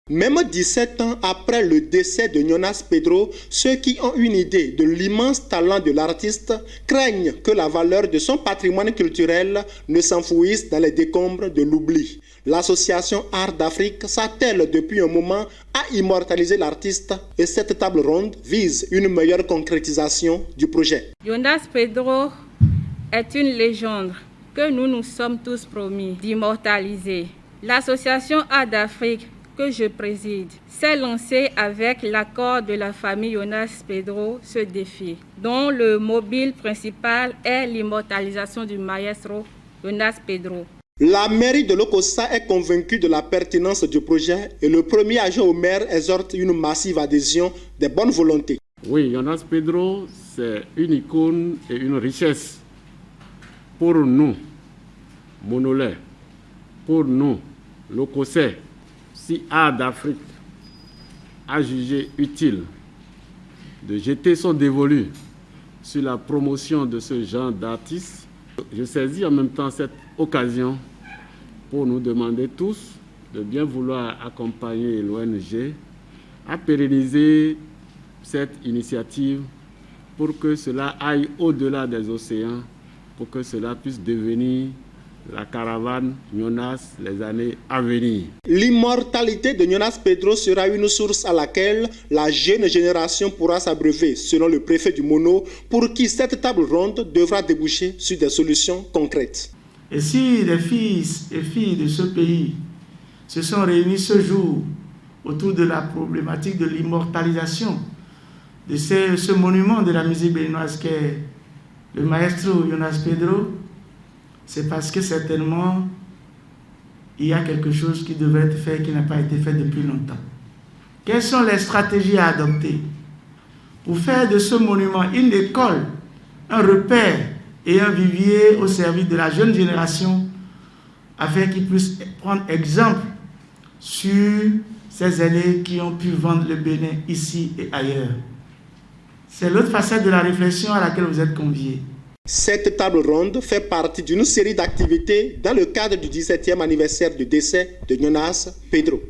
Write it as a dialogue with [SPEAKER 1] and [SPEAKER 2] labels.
[SPEAKER 1] Même 17 ans après le décès de Jonas Pedro, ceux qui ont une idée de l'immense talent de l'artiste craignent que la valeur de son patrimoine culturel ne s'enfouisse dans les décombres de l'oubli. L'association Art d'Afrique s'attelle depuis un moment à immortaliser l'artiste et cette table ronde vise une meilleure concrétisation du projet.
[SPEAKER 2] Jonas Pedro est une légende que nous nous sommes tous promis d'immortaliser. L'association Art d'Afrique que je préside s'est lancée avec l'accord de la famille Jonas Pedro ce défi, dont le mobile principal est l'immortalisation du maestro Jonas Pedro.
[SPEAKER 1] La mairie de Lokossa est convaincue de la pertinence du projet et le premier adjoint au maire exhorte une massive adhésion des bonnes volontés.
[SPEAKER 3] Oui, Jonas Pedro, c'est une icône et une richesse pour nous, Monolais, pour nous, Lokossais. Si Art d'Afrique a jugé utile de jeter son dévolu sur la promotion de ce genre d'artistes, je saisis en même temps cette occasion pour nous demander tous de bien vouloir accompagner l'ONG à pérenniser cette initiative pour que cela aille au-delà des océans, pour que cela puisse devenir la caravane Jonas les années à venir.
[SPEAKER 1] L'immortalité de Jonas Pedro sera une source à laquelle la jeune génération pourra s'abreuver, selon le préfet du Mono, pour qui cette table ronde devra déboucher sur des solutions concrètes.
[SPEAKER 4] Et si les fils et filles de ce pays se sont réunis ce jour autour de la problématique de l'immortalisation de ce monument de la musique béninoise qu'est le maestro Jonas Pedro, c'est parce que certainement, il y a quelque chose qui devait être fait, qui n'a pas été fait depuis longtemps. Quelles sont les stratégies à adopter pour faire de ce monument une école, un repère et un vivier au service de la jeune génération, afin qu'ils puissent prendre exemple sur ces aînés qui ont pu vendre le Bénin ici et ailleurs. C'est l'autre facette de la réflexion à laquelle vous êtes conviés.
[SPEAKER 1] Cette table ronde fait partie d'une série d'activités dans le cadre du 17e anniversaire du décès de Jonas Pedro.